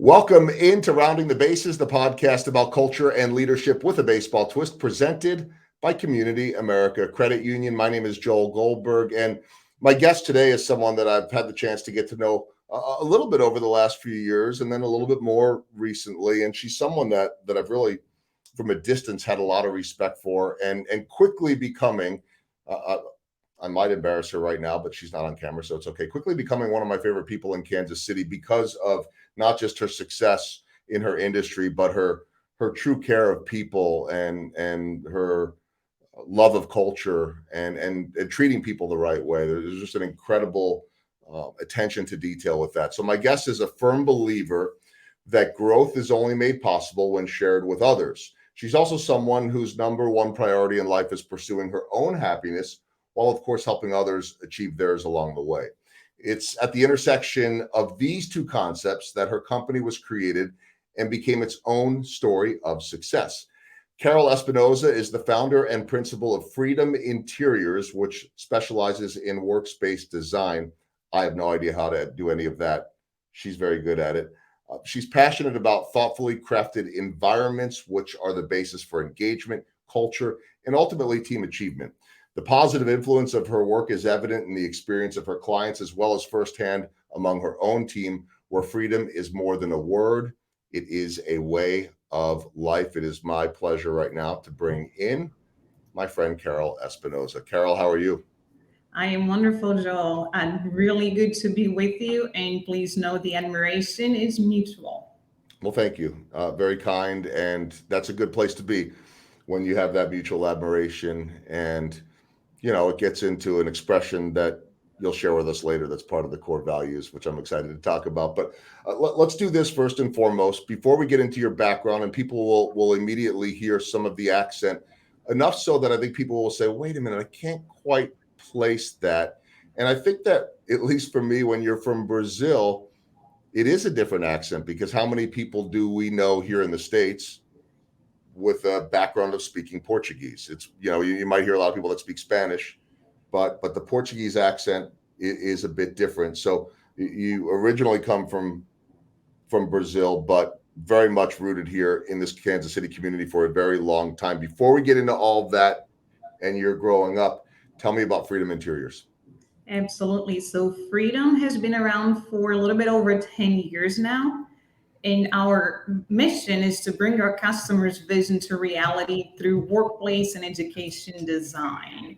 Welcome into Rounding the Bases, the podcast about culture and leadership with a baseball twist, presented by Community America Credit Union. My name is Joel Goldberg, and my guest today is someone that I've had the chance to get to know a little bit over the last few years, and then a little bit more recently. And she's someone that I've really, from a distance, had a lot of respect for, and quickly becoming. I might embarrass her right now, but she's not on camera, so it's okay. Quickly becoming one of my favorite people in Kansas City because of not just her success in her industry, but her true care of people and her love of culture and treating people the right way. There's just an incredible attention to detail with that. So my guest is a firm believer that growth is only made possible when shared with others. She's also someone whose number one priority in life is pursuing her own happiness, while of course helping others achieve theirs along the way. It's at the intersection of these two concepts that her company was created and became its own story of success. Carol Espinosa is the founder and principal of Freedom Interiors, which specializes in workspace design. I have no idea how to do any of that. She's very good at it. She's passionate about thoughtfully crafted environments, which are the basis for engagement, culture, and ultimately team achievement. The positive influence of her work is evident in the experience of her clients, as well as firsthand among her own team, where freedom is more than a word, it is a way of life. It is my pleasure right now to bring in my friend Carol Espinosa. Carol, how are you? I am wonderful, Joel, and really good to be with you. And please know the admiration is mutual. Well, thank you. Very kind. And that's a good place to be when you have that mutual admiration. And, it gets into an expression that you'll share with us later that's part of the core values, which I'm excited to talk about. But let's do this first and foremost. Before we get into your background, and people will immediately hear some of the accent, enough so that I think people will say, wait a minute, I can't quite place that. And I think that, at least for me, when you're from Brazil, it is a different accent, because how many people do we know here in the States with a background of speaking Portuguese? It's, you might hear a lot of people that speak Spanish, but the Portuguese accent is a bit different. So you originally come from Brazil, but very much rooted here in this Kansas City community for a very long time. Before we get into all of that and you're growing up, tell me about Freedom Interiors. Absolutely. So, Freedom has been around for a little bit over 10 years now. And our mission is to bring our customers' vision to reality through workplace and education design.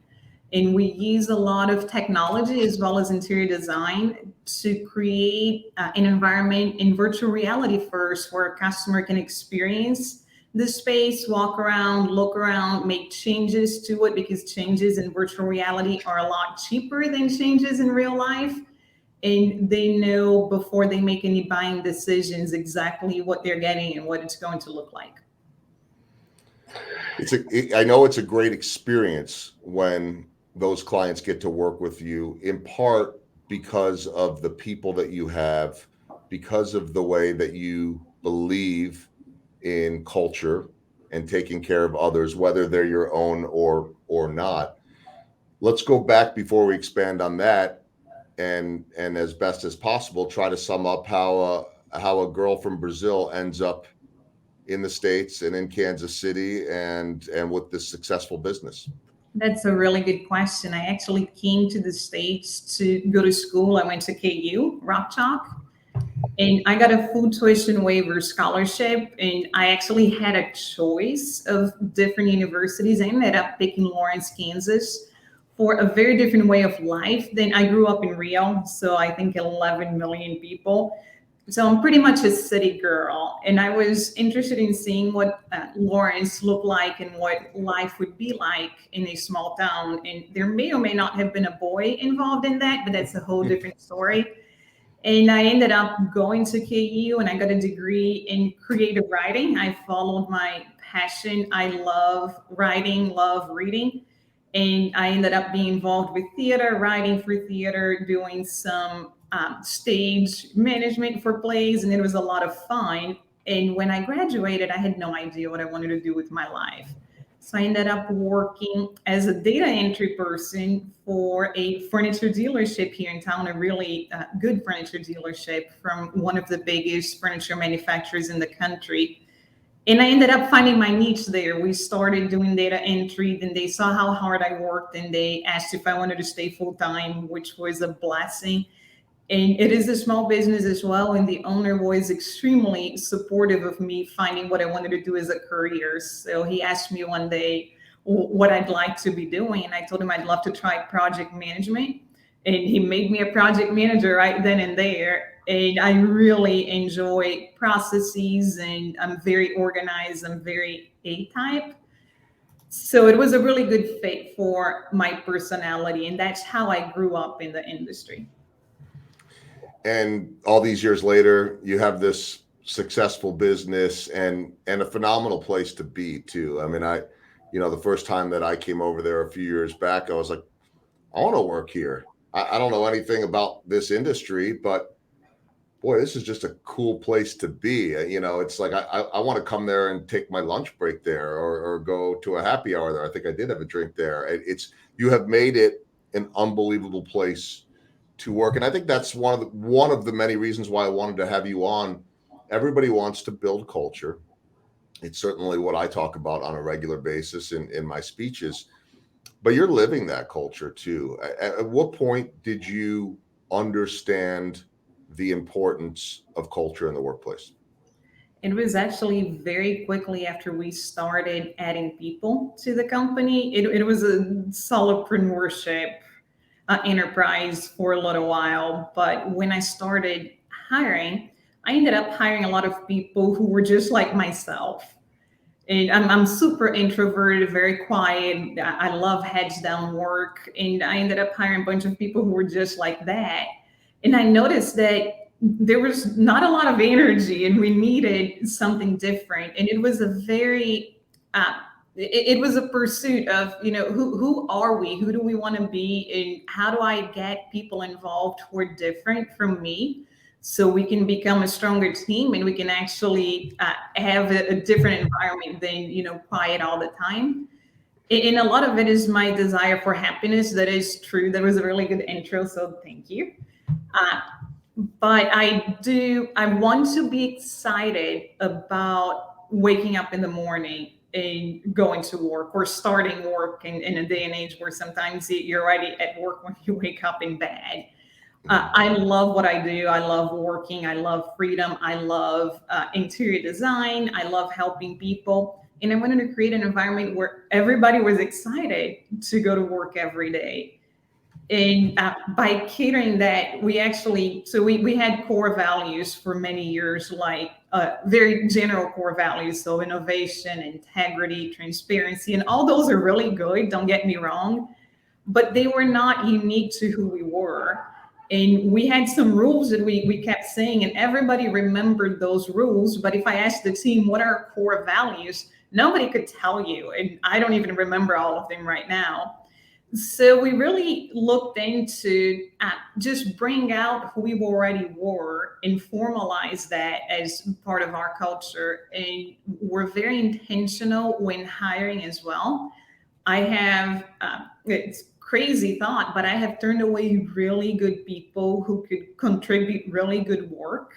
And we use a lot of technology as well as interior design to create an environment in virtual reality first, where a customer can experience the space, walk around, look around, make changes to it, because changes in virtual reality are a lot cheaper than changes in real life. And they know before they make any buying decisions exactly what they're getting and what it's going to look like. I know it's a great experience when those clients get to work with you, in part because of the people that you have, because of the way that you believe in culture and taking care of others, whether they're your own or not. Let's go back before we expand on that, and as best as possible, try to sum up how a girl from Brazil ends up in the States and in Kansas City and with this successful business. That's a really good question. I actually came to the States to go to school. I went to KU, Rock Chalk, and I got a full tuition waiver scholarship. And I actually had a choice of different universities. I ended up picking Lawrence, Kansas, for a very different way of life than I grew up in Rio. So I think 11 million people. So I'm pretty much a city girl, and I was interested in seeing what Lawrence looked like and what life would be like in a small town. And there may or may not have been a boy involved in that, but that's a whole different story. And I ended up going to KU, and I got a degree in creative writing. I followed my passion. I love writing, love reading. And I ended up being involved with theater, writing for theater, doing some stage management for plays, and it was a lot of fun. And when I graduated, I had no idea what I wanted to do with my life. So I ended up working as a data entry person for a furniture dealership here in town, a really good furniture dealership from one of the biggest furniture manufacturers in the country. And I ended up finding my niche there. We started doing data entry, then they saw how hard I worked, and they asked if I wanted to stay full time, which was a blessing. And it is a small business as well, and the owner was extremely supportive of me finding what I wanted to do as a career. So he asked me one day what I'd like to be doing, and I told him I'd love to try project management. And he made me a project manager right then and there. And I really enjoy processes, and I'm very organized. I'm very A type. So it was a really good fit for my personality, and that's how I grew up in the industry. And all these years later, you have this successful business and a phenomenal place to be too. I mean, the first time that I came over there a few years back, I was like, I want to work here. I don't know anything about this industry, but boy, this is just a cool place to be. It's like I want to come there and take my lunch break there, or go to a happy hour there. I think I did have a drink there. You have made it an unbelievable place to work, and I think that's one of the many reasons why I wanted to have you on. Everybody wants to build culture. It's certainly what I talk about on a regular basis in my speeches, but you're living that culture too. At what point did you understand the importance of culture in the workplace? It was actually very quickly after we started adding people to the company. It was a solopreneurship enterprise for a little while. But when I started hiring, I ended up hiring a lot of people who were just like myself. And I'm super introverted, very quiet. I love heads down work. And I ended up hiring a bunch of people who were just like that. And I noticed that there was not a lot of energy and we needed something different. And it was a very, it was a pursuit of, who are we? Who do we want to be? And how do I get people involved who are different from me? So we can become a stronger team and we can actually have a different environment than quiet all the time. And a lot of it is my desire for happiness. That is true. That was a really good intro, so thank you. But I want to be excited about waking up in the morning and going to work, or starting work in a day and age where sometimes you're already at work when you wake up in bed. I love what I do. I love working. I love freedom. I love interior design. I love helping people. And I wanted to create an environment where everybody was excited to go to work every day. And by catering that, we had core values for many years, like very general core values. So innovation, integrity, transparency, and all those are really good. Don't get me wrong, but they were not unique to who we were. And we had some rules that we kept saying, and everybody remembered those rules. But if I asked the team, what are our core values? Nobody could tell you. And I don't even remember all of them right now. So we really looked into just bring out who we already were and formalize that as part of our culture. And we're very intentional when hiring as well. I have, it's crazy thought, but I have turned away really good people who could contribute really good work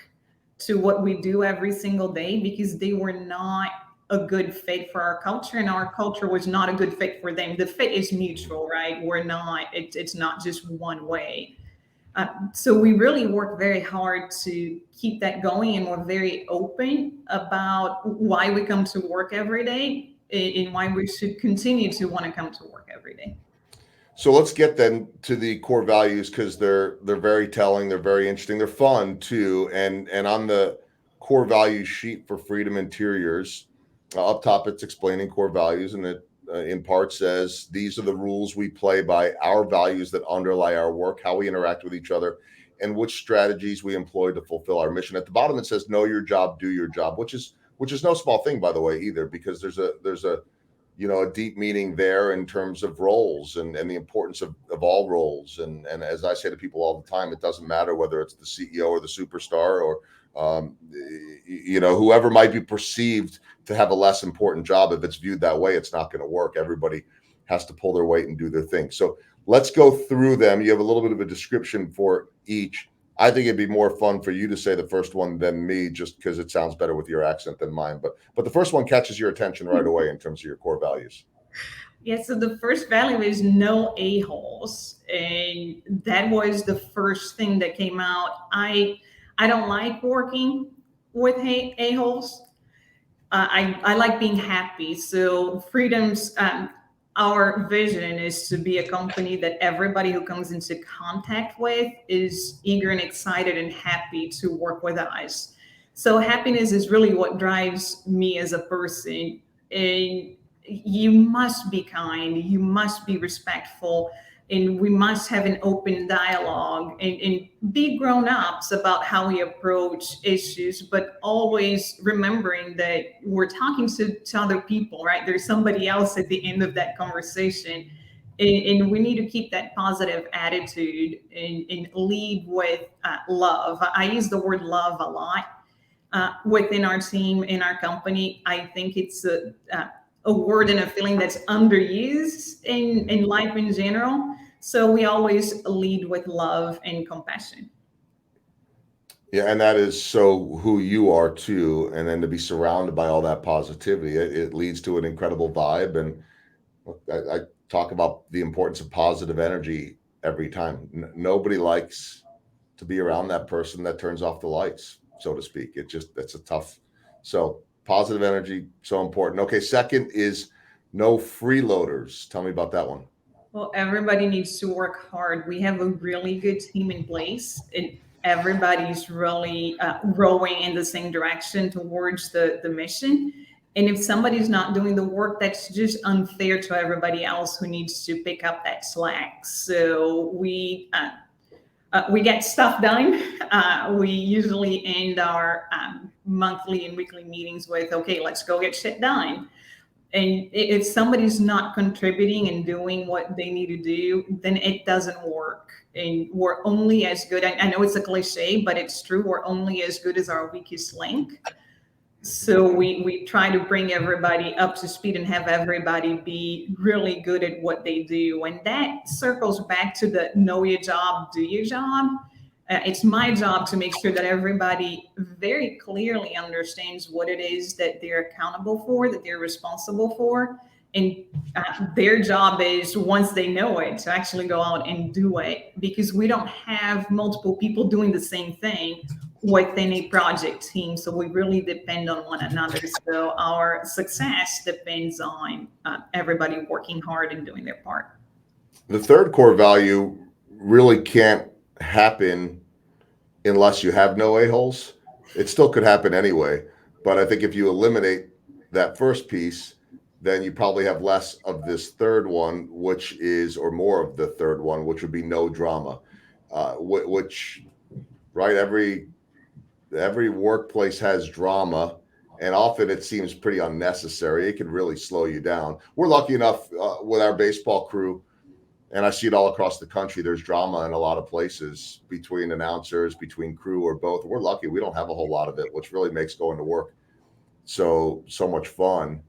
to what we do every single day because they were not a good fit for our culture, and our culture was not a good fit for them. The fit is mutual, right? It's not just one way. So we really work very hard to keep that going, and we're very open about why we come to work every day and why we should continue to want to come to work every day. So let's get then to the core values, because they're very telling, they're very interesting, they're fun too. And on the core values sheet for Freedom Interiors, up top it's explaining core values, and it in part says these are the rules we play by, our values that underlie our work, how we interact with each other, and which strategies we employ to fulfill our mission. At the bottom it says know your job, do your job, which is no small thing, by the way, either, because there's a deep meaning there in terms of roles and the importance of all roles. And as I say to people all the time, it doesn't matter whether it's the CEO or the superstar or, whoever might be perceived to have a less important job. If it's viewed that way, it's not going to work. Everybody has to pull their weight and do their thing. So let's go through them. You have a little bit of a description for each. I think it'd be more fun for you to say the first one than me, just because it sounds better with your accent than mine. But the first one catches your attention right away in terms of your core values. Yeah, so the first value is no a-holes. And that was the first thing that came out. I don't like working with a-holes. I like being happy. So freedoms, our vision is to be a company that everybody who comes into contact with is eager and excited and happy to work with us. So happiness is really what drives me as a person. And you must be kind, you must be respectful, and we must have an open dialogue and be grown-ups about how we approach issues, but always remembering that we're talking to other people, right? There's somebody else at the end of that conversation. And we need to keep that positive attitude and lead with love. I use the word love a lot within our team, in our company. I think it's a word and a feeling that's underused in life in general. So we always lead with love and compassion. Yeah, and that is so who you are too. And then to be surrounded by all that positivity, it leads to an incredible vibe. And I talk about the importance of positive energy every time. Nobody likes to be around that person that turns off the lights, so to speak. That's a tough. So positive energy, so important. Okay, second is no freeloaders. Tell me about that one. Well, everybody needs to work hard. We have a really good team in place, and everybody's really rowing in the same direction towards the mission. And if somebody's not doing the work, that's just unfair to everybody else who needs to pick up that slack. So we get stuff done. We usually end our monthly and weekly meetings with, okay, let's go get shit done. And if somebody's not contributing and doing what they need to do, then it doesn't work. And we're only as good. I know it's a cliche, but it's true. We're only as good as our weakest link. So we try to bring everybody up to speed and have everybody be really good at what they do. And that circles back to the know your job, do your job. It's my job to make sure that everybody very clearly understands what it is that they're accountable for, that they're responsible for. And their job is, once they know it, to actually go out and do it, because we don't have multiple people doing the same thing within a project team. So we really depend on one another. So our success depends on everybody working hard and doing their part. The third core value really can't happen unless you have no a-holes. It still could happen anyway, but I think if you eliminate that first piece, then you probably have less of this third one, which is, or more of the third one, which would be no drama, which, right, every workplace has drama, and often it seems pretty unnecessary. It can really slow you down. We're lucky enough with our baseball crew, and I see it all across the country. There's drama in a lot of places between announcers, between crew, or both. We're lucky we don't have a whole lot of it, which really makes going to work so much fun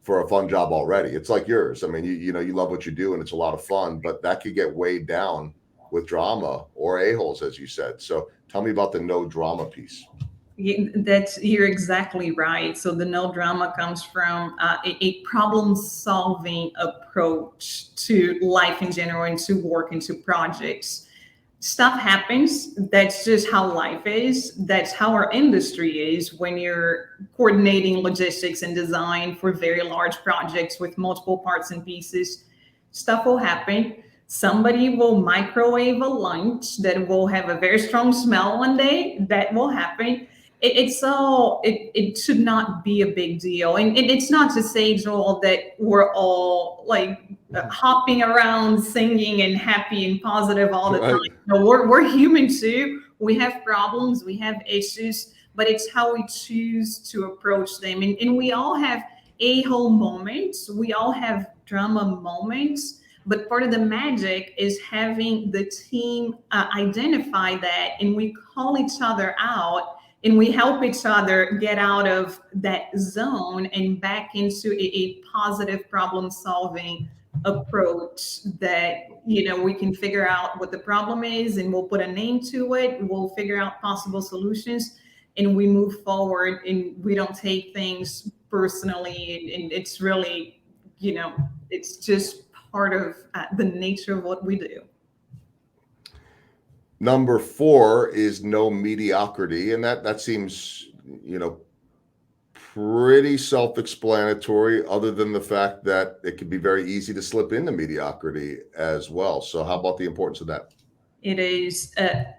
for a fun job already. It's like yours. I mean, you know, you love what you do and it's a lot of fun, but that could get weighed down with drama or a-holes, as you said. So tell me about the no drama piece. You're exactly right. So the no drama comes from a problem solving approach to life in general and to work and to projects. Stuff happens. That's just how life is. That's how our industry is. When you're coordinating logistics and design for very large projects with multiple parts and pieces, stuff will happen. Somebody will microwave a lunch that will have a very strong smell one day. That will happen. It should not be a big deal. And it's not to say, Joel, that we're all like hopping around singing and happy and positive all the time. No, we're human too. We have problems, we have issues, but it's how we choose to approach them. And we all have a-hole moments. We all have drama moments. But part of the magic is having the team identify that, and we call each other out and we help each other get out of that zone and back into a positive problem solving approach that, we can figure out what the problem is, and we'll put a name to it, we'll figure out possible solutions, and we move forward, and we don't take things personally, and it's really, it's just part of the nature of what we do. Number 4 is no mediocrity, and that seems, pretty self-explanatory, other than the fact that it can be very easy to slip into mediocrity as well. So how about the importance of that? It is,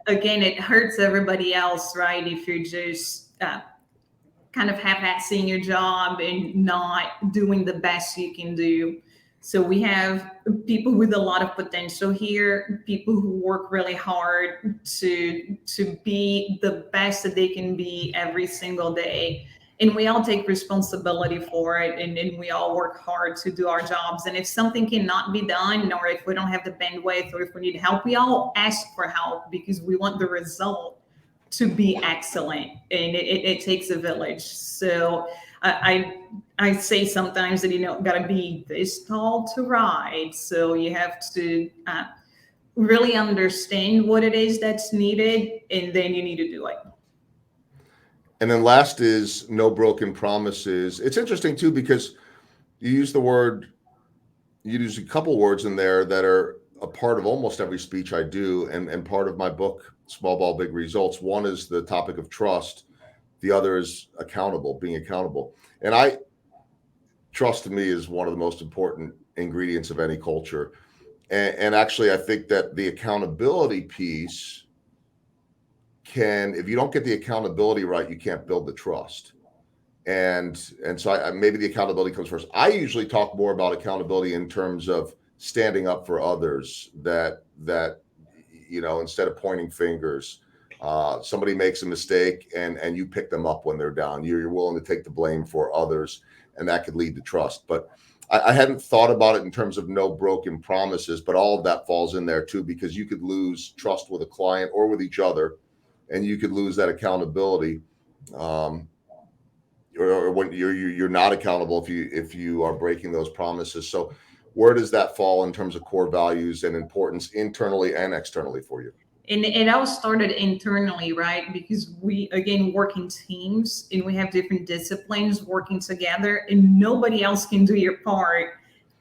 again, it hurts everybody else, right? If you're just kind of half-assing your job and not doing the best you can do. So we have people with a lot of potential here, people who work really hard to be the best that they can be every single day. And we all take responsibility for it, and we all work hard to do our jobs. And if something cannot be done, or if we don't have the bandwidth, or if we need help, we all ask for help because we want the result to be excellent, and it takes a village. So I say sometimes that got to be this tall to ride. So you have to really understand what it is that's needed, and then you need to do it. And then last is no broken promises. It's interesting too, because you use a couple words in there that are a part of almost every speech I do, and part of my book, Small Ball, Big Results. One is the topic of trust. The other is being accountable. And trust to me is one of the most important ingredients of any culture. And actually, I think that the accountability piece if you don't get the accountability right, you can't build the trust. And so maybe the accountability comes first. I usually talk more about accountability in terms of standing up for others, that instead of pointing fingers, somebody makes a mistake and you pick them up when they're down. You're willing to take the blame for others, and that could lead to trust. But I hadn't thought about it in terms of no broken promises, but all of that falls in there too, because you could lose trust with a client or with each other, and you could lose that accountability, or when you're not accountable if you are breaking those promises. So where does that fall in terms of core values and importance internally and externally for you? And it all started internally, right? Because we, again, work in teams, and we have different disciplines working together, and nobody else can do your part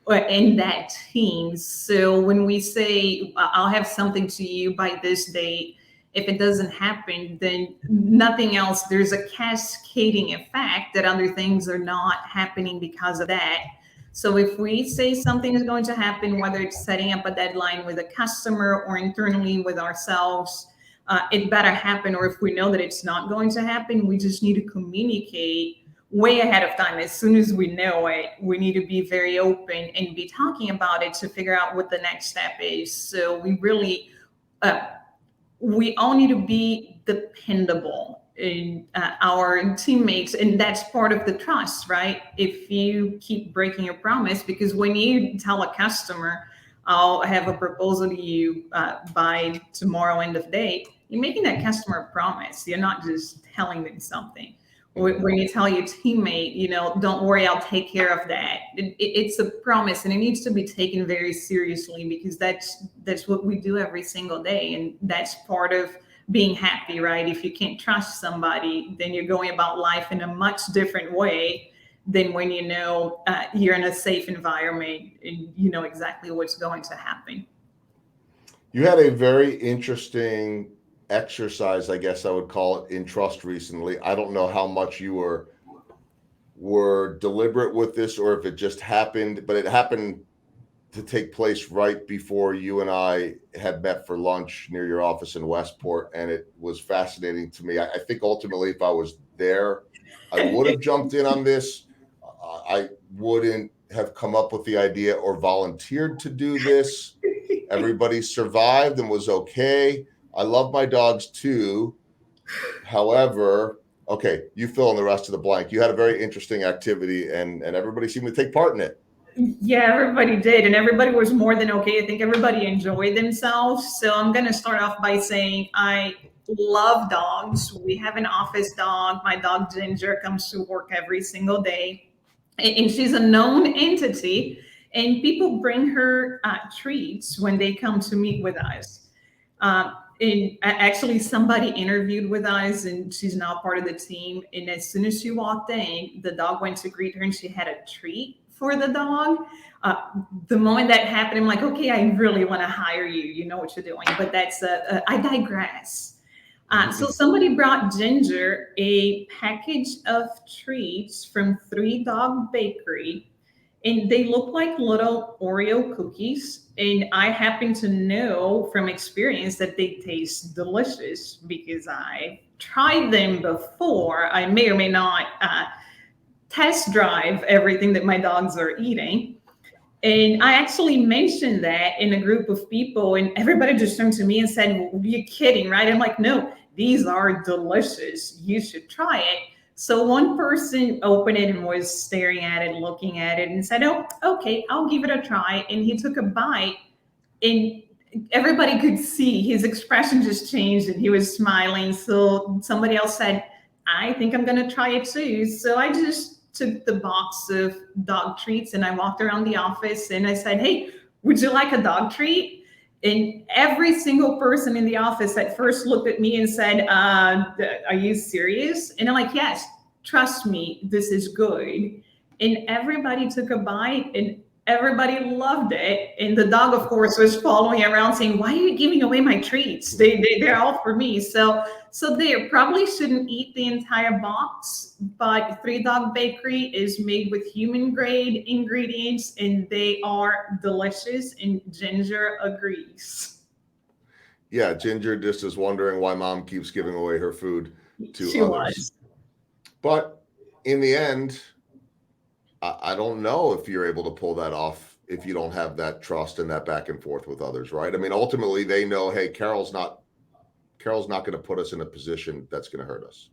in that team. So when we say, I'll have something to you by this date, if it doesn't happen, then nothing else. There's a cascading effect that other things are not happening because of that. So if we say something is going to happen, whether it's setting up a deadline with a customer or internally with ourselves, it better happen. Or if we know that it's not going to happen, we just need to communicate way ahead of time. As soon as we know it, we need to be very open and be talking about it to figure out what the next step is. So we really, we all need to be dependable in our teammates, and that's part of the trust, right? If you keep breaking your promise, because when you tell a customer, I'll have a proposal to you by tomorrow end of day, you're making that customer a promise. You're not just telling them something. When you tell your teammate, don't worry, I'll take care of that. It's a promise, and it needs to be taken very seriously, because that's what we do every single day, and that's part of being happy, right? If you can't trust somebody, then you're going about life in a much different way than when you're in a safe environment and you know exactly what's going to happen. You had a very interesting exercise, I guess I would call it, in trust recently. I don't know how much you were deliberate with this, or if it just happened, but it happened to take place right before you and I had met for lunch near your office in Westport, and it was fascinating to me. I think ultimately, if I was there, I would have jumped in on this. I wouldn't have come up with the idea or volunteered to do this. Everybody survived and was okay. I love my dogs too. However, okay, you fill in the rest of the blank. You had a very interesting activity, and everybody seemed to take part in it. Yeah, everybody did, and everybody was more than okay. I think everybody enjoyed themselves. So I'm going to start off by saying I love dogs. We have an office dog. My dog Ginger comes to work every single day, and she's a known entity. And people bring her treats when they come to meet with us. And actually, somebody interviewed with us, and she's now part of the team. And as soon as she walked in, the dog went to greet her, and she had a treat for the dog. Uh, the moment that happened, I'm like, okay, I really want to hire you. You know what you're doing. But I digress. So somebody brought Ginger a package of treats from Three Dog Bakery, and they look like little Oreo cookies. And I happen to know from experience that they taste delicious because I tried them before. I may or may not test drive everything that my dogs are eating. And I actually mentioned that in a group of people, and everybody just turned to me and said, well, you're kidding, right? I'm like, no, these are delicious. You should try it. So one person opened it and was staring at it, looking at it, and said, oh, okay, I'll give it a try. And he took a bite, and everybody could see his expression just changed and he was smiling. So somebody else said, I think I'm going to try it too. So I just took the box of dog treats and I walked around the office and I said, hey, would you like a dog treat? And every single person in the office at first looked at me and said, are you serious? And I'm like, yes, trust me, this is good. And everybody took a bite and everybody loved it. And the dog, of course, was following around saying, why are you giving away my treats? They're all for me. So they probably shouldn't eat the entire box, but Three Dog Bakery is made with human grade ingredients and they are delicious, and Ginger agrees. Yeah, Ginger just is wondering why mom keeps giving away her food to She others. was. But in the end, I don't know if you're able to pull that off if you don't have that trust and that back and forth with others, right? I mean, ultimately they know, hey, Carol's not going to put us in a position that's going to hurt us.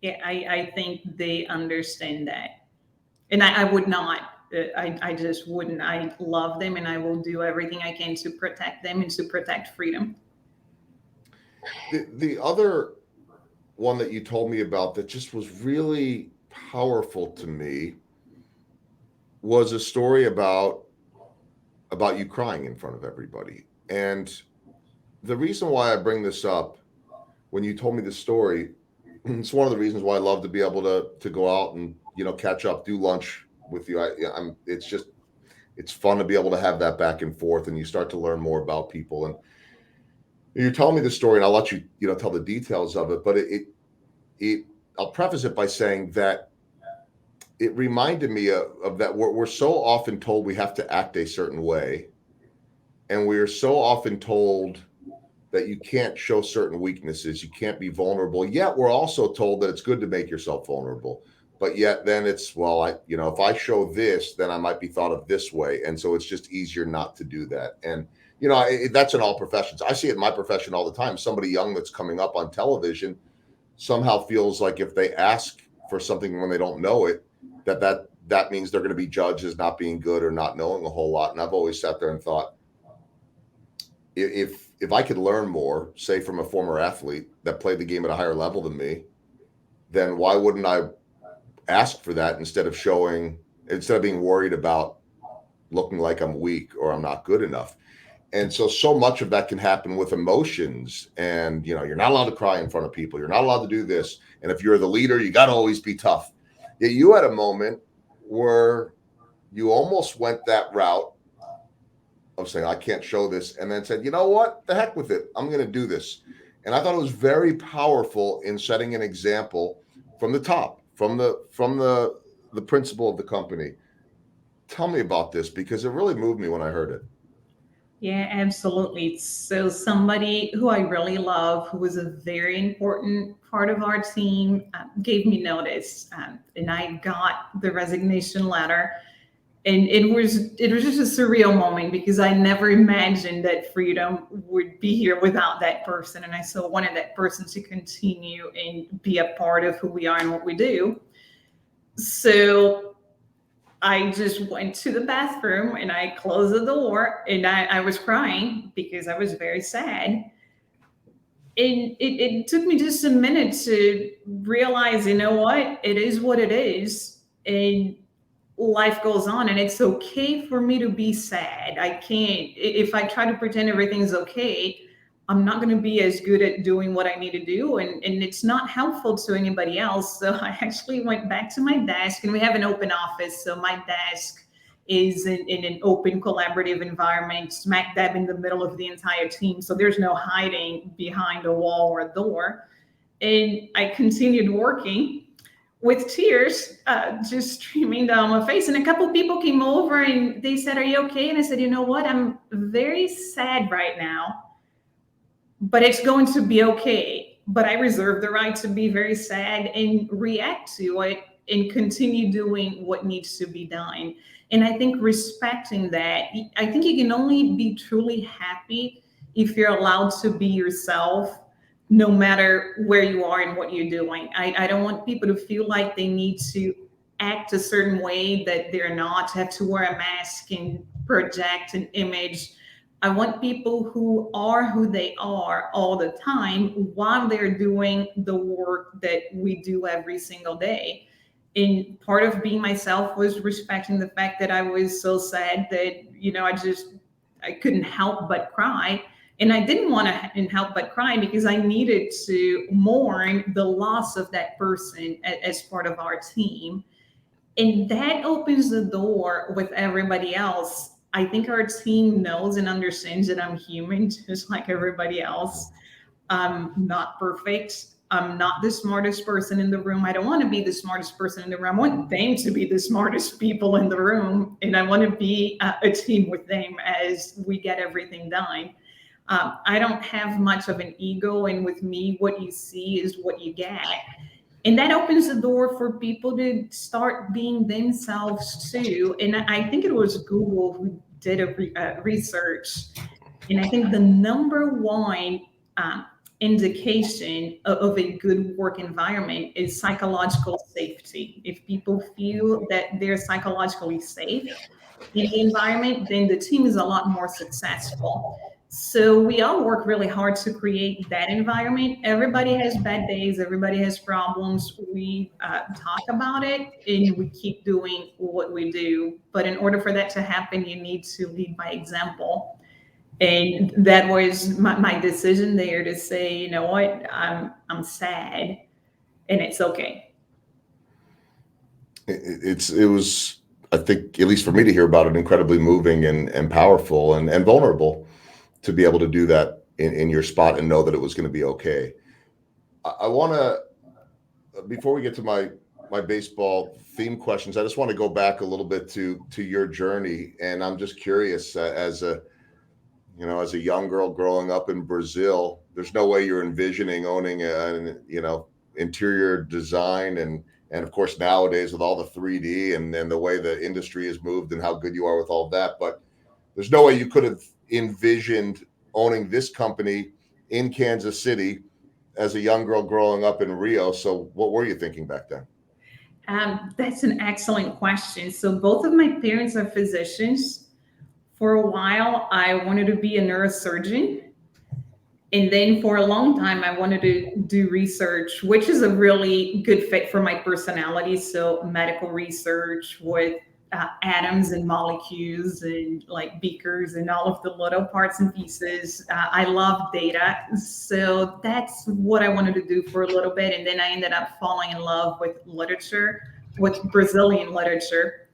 Yeah, I think they understand that. And I would not. I just wouldn't. I love them and I will do everything I can to protect them and to protect freedom. The other one that you told me about that just was really powerful to me was a story about you crying in front of everybody. And the reason why I bring this up, when you told me the story, it's one of the reasons why I love to be able to go out and catch up, do lunch with you. It's fun to be able to have that back and forth, and you start to learn more about people. And you're telling me the story, and I'll let you tell the details of it. But I'll preface it by saying that it reminded me of that we're so often told we have to act a certain way, and we are so often told that you can't show certain weaknesses, you can't be vulnerable. Yet we're also told that it's good to make yourself vulnerable. But yet then it's, well, if I show this, then I might be thought of this way, and so it's just easier not to do that. And that's in all professions. I see it in my profession all the time. Somebody young that's coming up on television somehow feels like if they ask for something when they don't know it, that means they're going to be judged as not being good or not knowing a whole lot. And I've always sat there and thought, if I could learn more, say from a former athlete that played the game at a higher level than me, then why wouldn't I ask for that instead of being worried about looking like I'm weak or I'm not good enough? And so much of that can happen with emotions. And you're not allowed to cry in front of people. You're not allowed to do this. And if you're the leader, you got to always be tough. Yet you had a moment where you almost went that route of saying, I can't show this, and then said, you know what, the heck with it, I'm going to do this. And I thought it was very powerful in setting an example from the top, from the principal of the company. Tell me about this, because it really moved me when I heard it. Yeah, absolutely. So somebody who I really love, who was a very important part of our team, gave me notice, and I got the resignation letter. And it was just a surreal moment because I never imagined that freedom would be here without that person, and I so wanted that person to continue and be a part of who we are and what we do. So I just went to the bathroom and I closed the door and I was crying because I was very sad. it took me just a minute to realize, you know what, it is what it is. And life goes on, and it's okay for me to be sad. I can't, if I try to pretend everything's okay, I'm not going to be as good at doing what I need to do. And it's not helpful to anybody else. So I actually went back to my desk, and we have an open office. So my desk is in an open collaborative environment, smack dab in the middle of the entire team. So there's no hiding behind a wall or a door. And I continued working with tears just streaming down my face. And a couple people came over and they said, "Are you okay?" And I said, "You know what? I'm very sad right now, but it's going to be okay." But I reserve the right to be very sad and react to it and continue doing what needs to be done. And I think respecting that, I think you can only be truly happy if you're allowed to be yourself, no matter where you are and what you're doing. I don't want people to feel like they need to act a certain way that they're not, have to wear a mask and project an image. I want people who are who they are all the time while they're doing the work that we do every single day. And part of being myself was respecting the fact that I was so sad that, I couldn't help but cry. And I didn't want to help but cry because I needed to mourn the loss of that person as part of our team. And that opens the door with everybody else. I think our team knows and understands that I'm human, just like everybody else. I'm not perfect. I'm not the smartest person in the room. I don't want to be the smartest person in the room. I want them to be the smartest people in the room. And I want to be a team with them as we get everything done. I don't have much of an ego. And with me, what you see is what you get. And that opens the door for people to start being themselves too. And I think it was Google who did research. And I think the number one indication of a good work environment is psychological safety. If people feel that they're psychologically safe in the environment, then the team is a lot more successful. So we all work really hard to create that environment. Everybody has bad days, everybody has problems. We talk about it and we keep doing what we do. But in order for that to happen, you need to lead by example. And that was my decision there to say, you know what, I'm sad and it's okay. It was, I think, at least for me to hear about it, incredibly moving and powerful and vulnerable to be able to do that in your spot and know that it was going to be okay. I want to, before we get to my baseball theme questions, I just want to go back a little bit to your journey. And I'm just curious, as a young girl growing up in Brazil, there's no way you're envisioning owning an interior design and of course nowadays with all the 3D and the way the industry has moved and how good you are with all of that. But there's no way you could have envisioned owning this company in Kansas City as a young girl growing up in Rio. So what were you thinking back then? That's an excellent question. So both of my parents are physicians. For a while, I wanted to be a neurosurgeon. And then for a long time, I wanted to do research, which is a really good fit for my personality. So medical research with atoms and molecules and like beakers and all of the little parts and pieces. I love data. So that's what I wanted to do for a little bit. And then I ended up falling in love with literature, with Brazilian literature.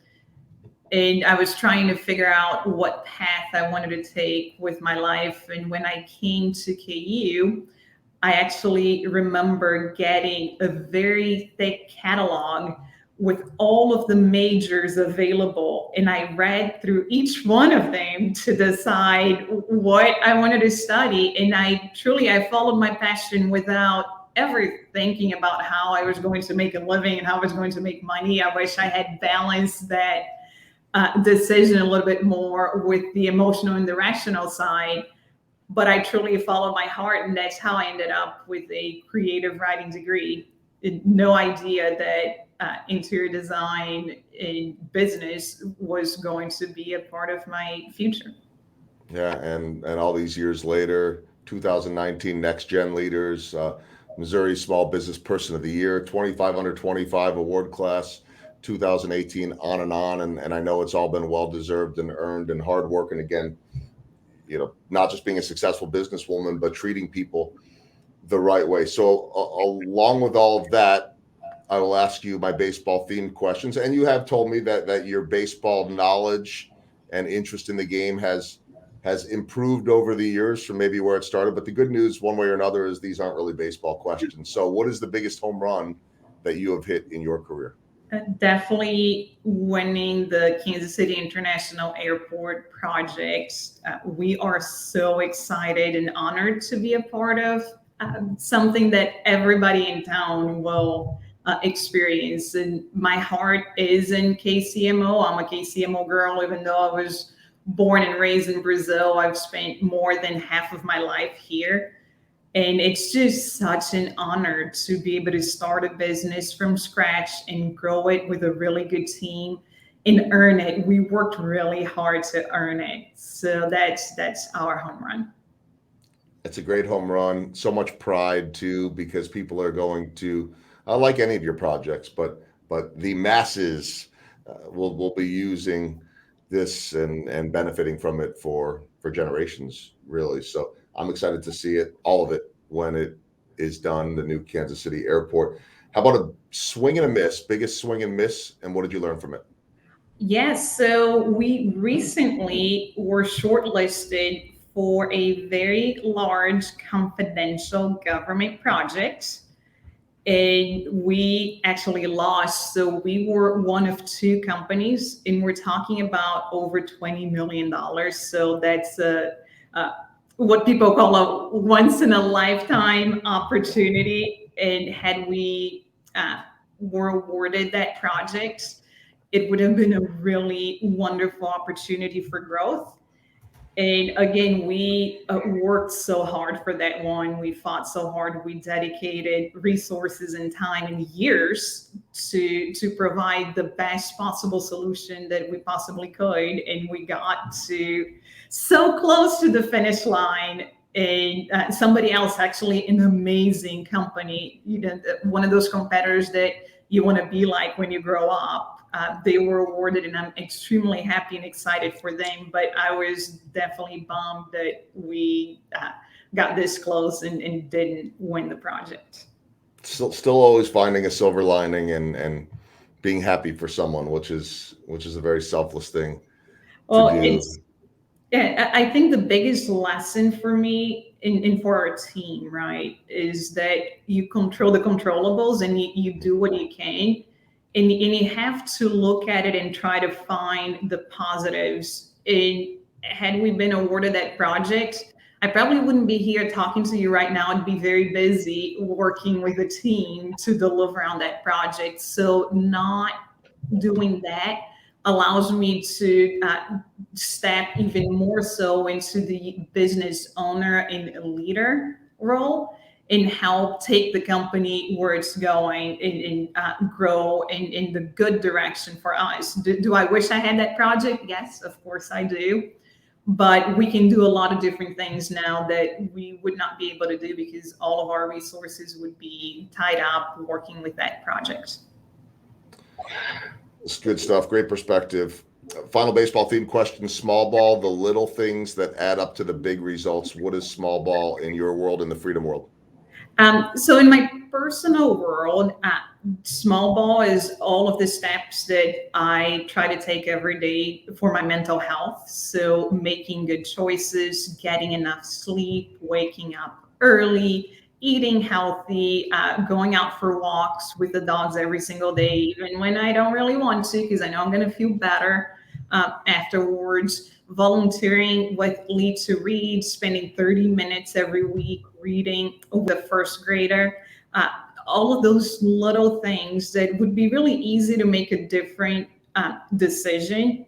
And I was trying to figure out what path I wanted to take with my life. And when I came to KU, I actually remember getting a very thick catalog with all of the majors available. And I read through each one of them to decide what I wanted to study. And I followed my passion without ever thinking about how I was going to make a living and how I was going to make money. I wish I had balanced that decision a little bit more with the emotional and the rational side, but I truly followed my heart, and that's how I ended up with a creative writing degree. No idea that interior design and business was going to be a part of my future. Yeah, and all these years later, 2019 Next Gen Leaders, Missouri Small Business Person of the Year, 25 under 25 award class, 2018, on and on. And I know it's all been well deserved and earned and hard work. And again, not just being a successful businesswoman, but treating people the right way. So along with all of that, I will ask you my baseball themed questions. And you have told me that your baseball knowledge and interest in the game has improved over the years from maybe where it started. But the good news, one way or another, is these aren't really baseball questions. So what is the biggest home run that you have hit in your career? Definitely winning the Kansas City International Airport project. We are so excited and honored to be a part of something that everybody in town will experience. And my heart is in KCMO. I'm a KCMO girl, even though I was born and raised in Brazil. I've spent more than half of my life here. And it's just such an honor to be able to start a business from scratch and grow it with a really good team and earn it. We worked really hard to earn it. So that's our home run. It's a great home run. So much pride too, because people are going to, like any of your projects, but the masses will be using this and benefiting from it for generations, really. So I'm excited to see it, all of it, when it is done, the new Kansas City airport. How about a swing and a miss, biggest swing and miss, and what did you learn from it? Yes, so we recently were shortlisted for a very large confidential government project. And we actually lost. So we were one of two companies, and we're talking about over $20 million. So that's what people call a once in a lifetime opportunity. And had we were awarded that project, it would have been a really wonderful opportunity for growth. And again, we worked so hard for that one. We fought so hard. We dedicated resources and time and years to provide the best possible solution that we possibly could. And we got to so close to the finish line. And somebody else, actually an amazing company, one of those competitors that you want to be like when you grow up. They were awarded, and I'm extremely happy and excited for them. But I was definitely bummed that we got this close and didn't win the project. Still always finding a silver lining and being happy for someone, which is a very selfless thing to Well, do. I think the biggest lesson for me and for our team, right, is that you control the controllables and you do what you can. And you have to look at it and try to find the positives. And had we been awarded that project, I probably wouldn't be here talking to you right now. I'd be very busy working with a team to deliver on that project. So not doing that allows me to step even more so into the business owner and leader role and help take the company where it's going and grow in the good direction for us. Do I wish I had that project? Yes, of course I do. But we can do a lot of different things now that we would not be able to do because all of our resources would be tied up working with that project. It's good stuff. Great perspective. Final baseball themed question: small ball, the little things that add up to the big results. What is small ball in your world, in the freedom world? So in my personal world, small ball is all of the steps that I try to take every day for my mental health. So making good choices, getting enough sleep, waking up early, eating healthy, going out for walks with the dogs every single day, even when I don't really want to, because I know I'm going to feel better afterwards. Volunteering with Lead to Read, spending 30 minutes every week reading with a first grader. All of those little things that would be really easy to make a different decision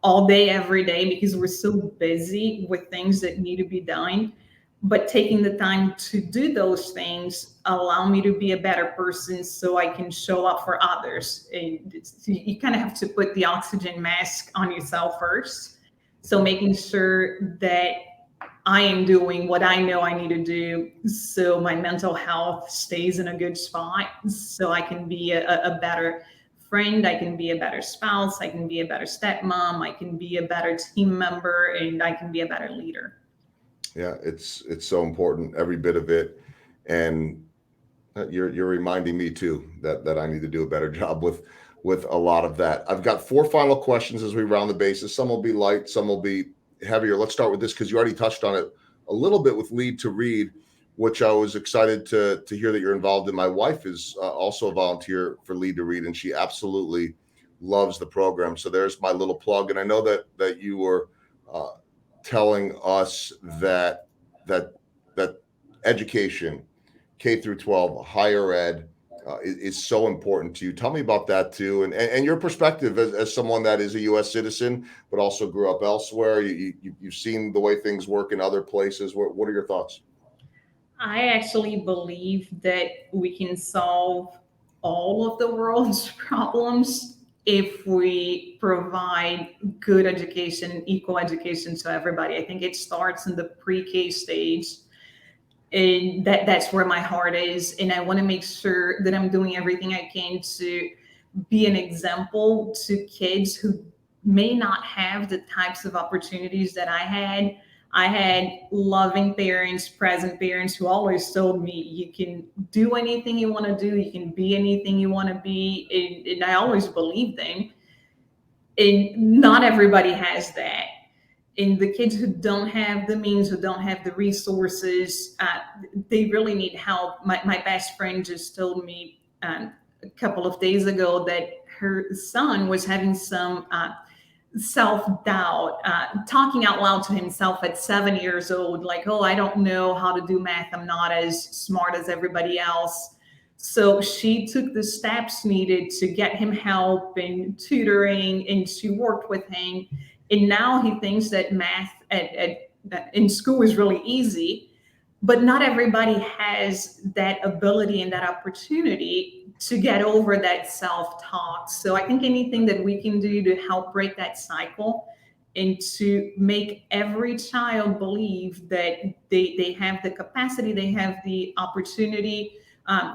all day, every day, because we're so busy with things that need to be done. But taking the time to do those things allow me to be a better person so I can show up for others. And you kind of have to put the oxygen mask on yourself first. So making sure that I am doing what I know I need to do so my mental health stays in a good spot, so I can be a better friend, I can be a better spouse, I can be a better stepmom, I can be a better team member, and I can be a better leader. Yeah, it's so important, every bit of it. And you're reminding me too that I need to do a better job with a lot of that. I've got four final questions as we round the bases. Some will be light, some will be heavier. Let's start with this because you already touched on it a little bit with Lead to Read, which I was excited to hear that you're involved in. My wife is also a volunteer for Lead to Read, and she absolutely loves the program. So there's my little plug. And I know that you were uh, telling us that education, K through 12, higher ed, is so important to you. Tell me about that too, and your perspective as someone that is a U.S. citizen, but also grew up elsewhere. You've seen the way things work in other places. What are your thoughts? I actually believe that we can solve all of the world's problems if we provide good education, equal education to everybody. I think it starts in the pre-K stage, and that's where my heart is. And I want to make sure that I'm doing everything I can to be an example to kids who may not have the types of opportunities that I had. I had loving parents, present parents who always told me, you can do anything you want to do, you can be anything you want to be. And I always believed them. And not everybody has that. And the kids who don't have the means, who don't have the resources, they really need help. My best friend just told me a couple of days ago that her son was having some self doubt, talking out loud to himself at 7 years old, like, oh, I don't know how to do math. I'm not as smart as everybody else. So she took the steps needed to get him help and tutoring, and she worked with him. And now he thinks that math in school is really easy, but not everybody has that ability and that opportunity to get over that self-talk. So I think anything that we can do to help break that cycle and to make every child believe that they have the capacity, they have the opportunity.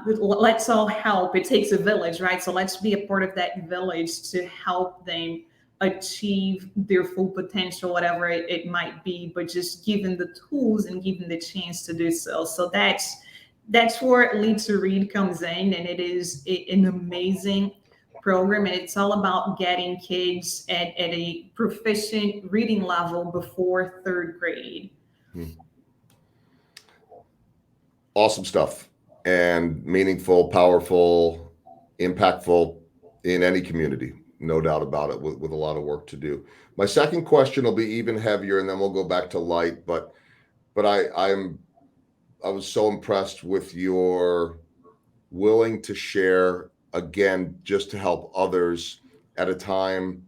Let's all help. It takes a village, right? So let's be a part of that village to help them achieve their full potential, whatever it might be, but just given the tools and given the chance to do so. So that's where Lead to Read comes in, and it is an amazing program, and it's all about getting kids at a proficient reading level before third grade. Hmm. Awesome stuff, and meaningful, powerful, impactful in any community, no doubt about it, with a lot of work to do. My second question will be even heavier, and then we'll go back to light. But I was so impressed with your willing to share again, just to help others at a time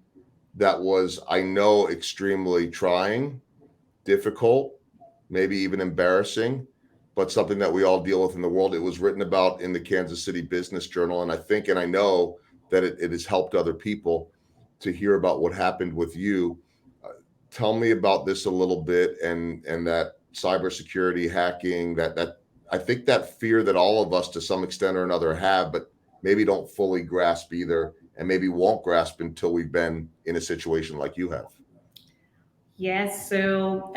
that was, I know, extremely trying, difficult, maybe even embarrassing, but something that we all deal with in the world. It was written about in the Kansas City Business Journal. And I think, and I know that it has helped other people to hear about what happened with you. Uh, Tell me about this a little bit, and that cybersecurity hacking, that I think that fear that all of us to some extent or another have, but maybe don't fully grasp either, and maybe won't grasp until we've been in a situation like you have. Yes, so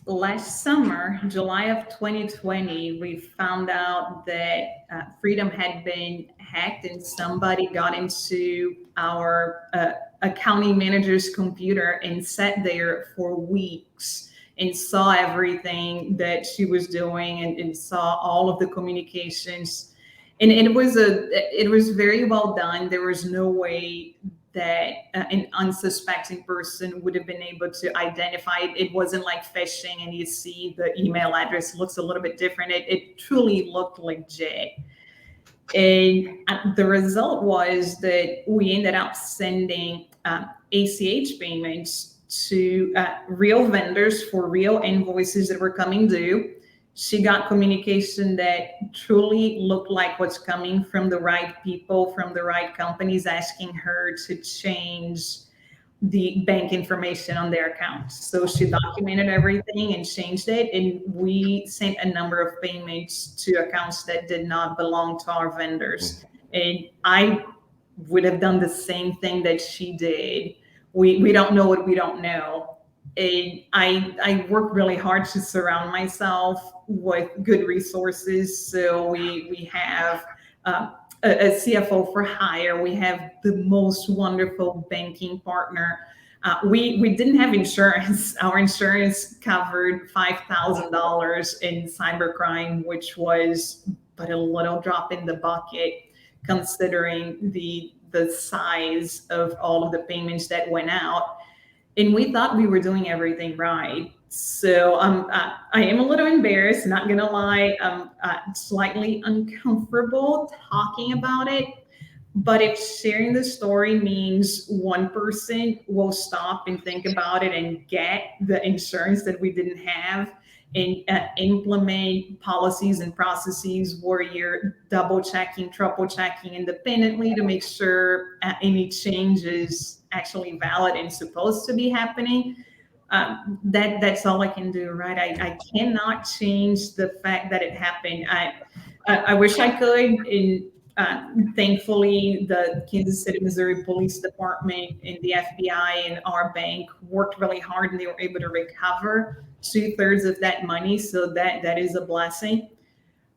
last summer, July of 2020, we found out that Freedom had been hacked, and somebody got into our accounting manager's computer and sat there for weeks and saw everything that she was doing, and saw all of the communications. And it was very well done. There was no way that an unsuspecting person would have been able to identify it. It wasn't like phishing and you see the email address looks a little bit different. It truly looked legit. And the result was that we ended up sending ACH payments to real vendors for real invoices that were coming due. She got communication that truly looked like what's coming from the right people, from the right companies, asking her to change the bank information on their accounts. So she documented everything and changed it. And we sent a number of payments to accounts that did not belong to our vendors. And I would have done the same thing that she did. We don't know what we don't know. And I work really hard to surround myself with good resources. So we have a CFO for hire. We have the most wonderful banking partner. We didn't have insurance. Our insurance covered $5,000 in cybercrime, which was but a little drop in the bucket considering the size of all of the payments that went out. And we thought we were doing everything right. So I am a little embarrassed, not gonna lie. I'm slightly uncomfortable talking about it. But if sharing the story means one person will stop and think about it and get the insurance that we didn't have, and implement policies and processes where you're double checking, triple checking independently to make sure any change is actually valid and supposed to be happening. That's all I can do, right? I cannot change the fact that it happened. I wish I could. And thankfully, the Kansas City, Missouri Police Department and the FBI and our bank worked really hard, and they were able to recover 2/3 of that money. So that is a blessing.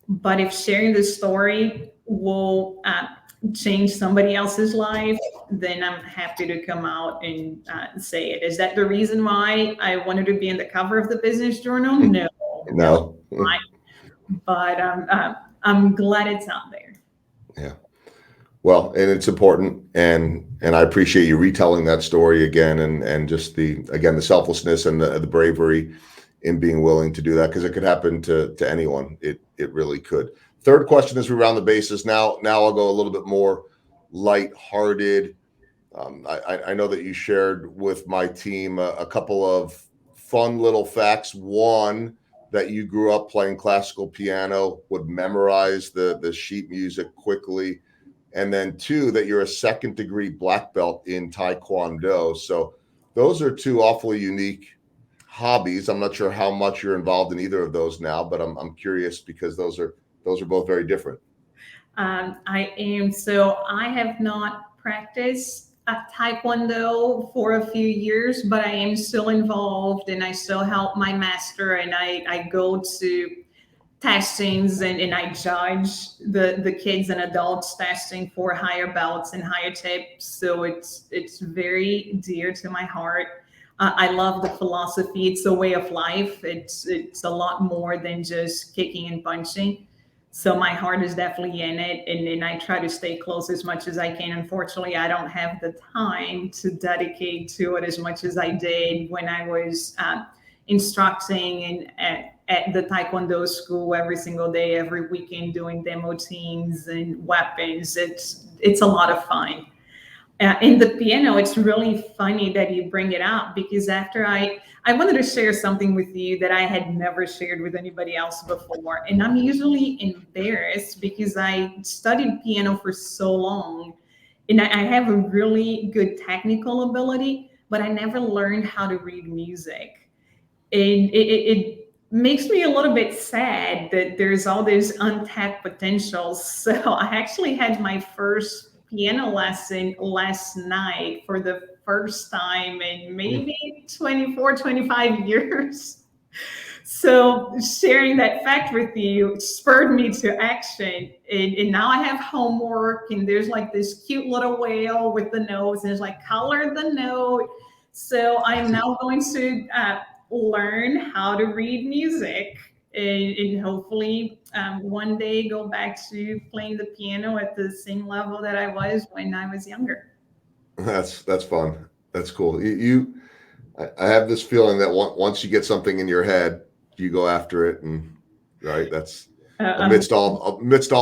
But if sharing the story will change somebody else's life, then I'm happy to come out and say it. Is that the reason why I wanted to be in the cover of the Business Journal? No, No. Not. But I'm glad it's out there. Yeah. Well, and it's important, and I appreciate you retelling that story again, and just the selflessness and the bravery in being willing to do that, because it could happen to anyone. It really could. Third question as we round the bases. Now I'll go a little bit more lighthearted. I know that you shared with my team a couple of fun little facts. One, that you grew up playing classical piano, would memorize the sheet music quickly. And then two, that you're a second-degree black belt in Taekwondo. So those are two awfully unique hobbies. I'm not sure how much you're involved in either of those now, but I'm curious because those are both very different. I am. So I have not practiced Taekwondo for a few years, but I am still involved and I still help my master, and I go to testings and I judge the kids and adults testing for higher belts and higher tips. So it's very dear to my heart. I love the philosophy. It's a way of life. It's a lot more than just kicking and punching. So my heart is definitely in it, and I try to stay close as much as I can. Unfortunately, I don't have the time to dedicate to it as much as I did when I was instructing and at the Taekwondo school every single day, every weekend, doing demo teams and weapons. It's a lot of fun. In the piano, it's really funny that you bring it up, because after I wanted to share something with you that I had never shared with anybody else before. And I'm usually embarrassed because I studied piano for so long and I have a really good technical ability, but I never learned how to read music. And it makes me a little bit sad that there's all this untapped potential. So I actually had my first piano lesson last night for the first time in maybe 24, 25 years. So sharing that fact with you spurred me to action. And now I have homework, and there's like this cute little whale with the nose, and it's like, color the note. So I'm now going to learn how to read music, and hopefully one day go back to playing the piano at the same level that I was when I was younger. That's fun. That's cool. I have this feeling that once you get something in your head, you go after it, and right. That's amidst all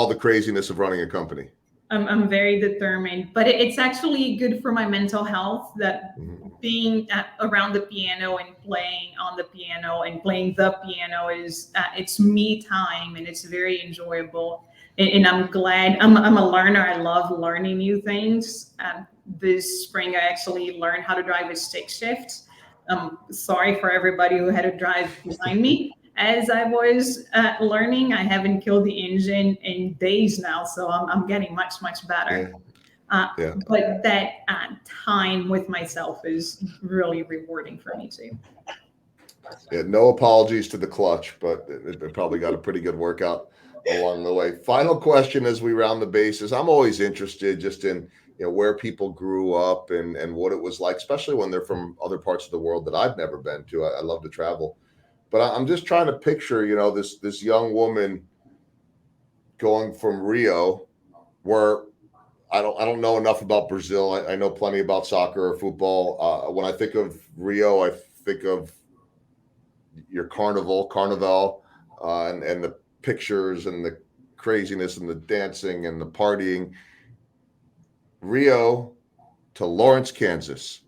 the craziness of running a company. I'm very determined, but it's actually good for my mental health that being around the piano and playing on the piano and playing the piano is it's me time, and it's very enjoyable. And I'm glad. I'm a learner. I love learning new things. This spring, I actually learned how to drive a stick shift. Sorry for everybody who had to drive behind me as I was learning. I haven't killed the engine in days now, so I'm getting much better. Yeah. Uh, Yeah. but that time with myself is really rewarding for me too. Yeah, no apologies to the clutch, but it probably got a pretty good workout along the way. Final question as we round the bases. I'm always interested just in where people grew up and what it was like, especially when they're from other parts of the world that I've never been to. I love to travel, but I'm just trying to picture this young woman going from Rio, where I don't know enough about Brazil. I know plenty about soccer or football. When I think of Rio, I think of your carnival, and the pictures and the craziness and the dancing and the partying. Rio to Lawrence, Kansas.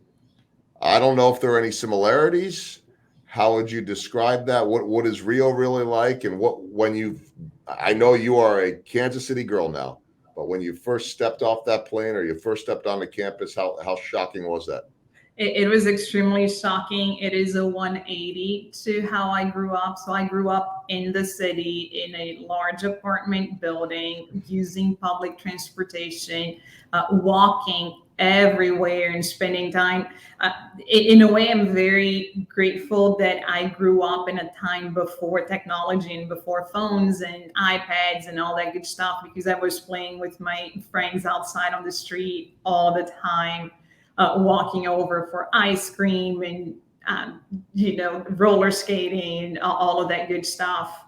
I don't know if there are any similarities. How would you describe that? What is Rio really like? And I know you are a Kansas City girl now, but when you first stepped off that plane or you first stepped onto campus, how shocking was that? It was extremely shocking. It is a 180 to how I grew up. So I grew up in the city in a large apartment building using public transportation, walking everywhere and spending time. In a way, I'm very grateful that I grew up in a time before technology and before phones and iPads and all that good stuff, because I was playing with my friends outside on the street all the time, walking over for ice cream and roller skating and all of that good stuff.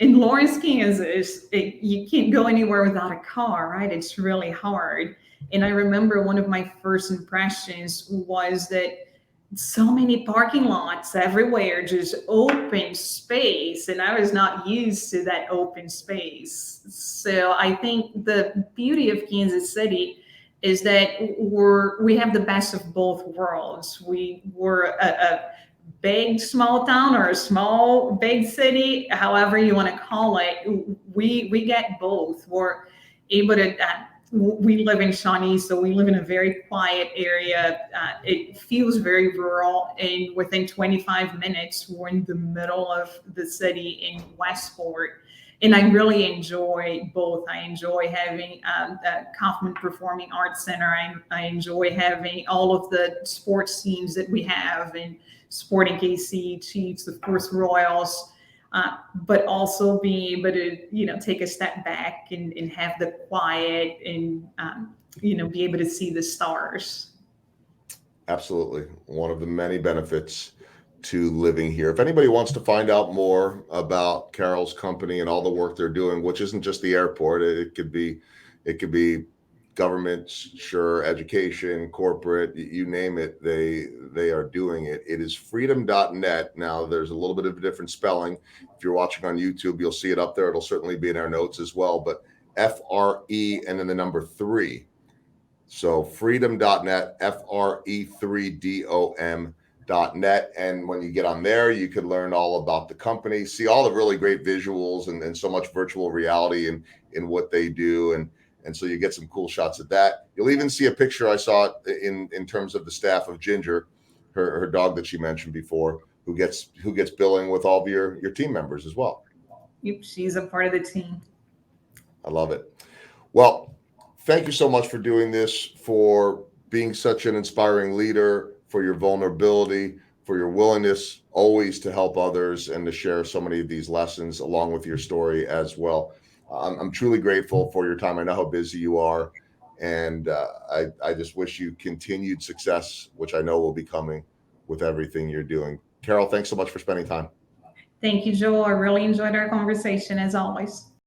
In Lawrence, Kansas, you can't go anywhere without a car, right? It's really hard. And I remember one of my first impressions was that so many parking lots everywhere, just open space, and I was not used to that open space. So I think the beauty of Kansas City is that we have the best of both worlds. We were a big small town or a small big city, however you want to call it. We get both. We're able to we live in Shawnee, so we live in a very quiet area. It feels very rural, and within 25 minutes, we're in the middle of the city in Westport. And I really enjoy both. I enjoy having the Kaufman Performing Arts Center. I enjoy having all of the sports teams that we have, and Sporting KC, Chiefs, of course, Royals. But also being able to take a step back and have the quiet and be able to see the stars. Absolutely. One of the many benefits to living here. If anybody wants to find out more about Carol's company and all the work they're doing, which isn't just the airport, it could be government, sure, education, corporate, you name it, they are doing it. It is freedom.net. Now there's a little bit of a different spelling. If you're watching on YouTube, you'll see it up there. It'll certainly be in our notes as well, but FRE and then the number 3. So freedom.net, FRE3DOM.net. And when you get on there, you can learn all about the company, see all the really great visuals and so much virtual reality in what they do. And so you get some cool shots of that. You'll even see a picture I saw in terms of the staff of Ginger, her dog that she mentioned before, who gets billing with all of your team members as well. Yep, she's a part of the team. I love it. Well, thank you so much for doing this, for being such an inspiring leader, for your vulnerability, for your willingness always to help others and to share so many of these lessons along with your story as well. I'm truly grateful for your time. I know how busy you are, and I just wish you continued success, which I know will be coming with everything you're doing. Carol, thanks so much for spending time. Thank you, Joel. I really enjoyed our conversation as always.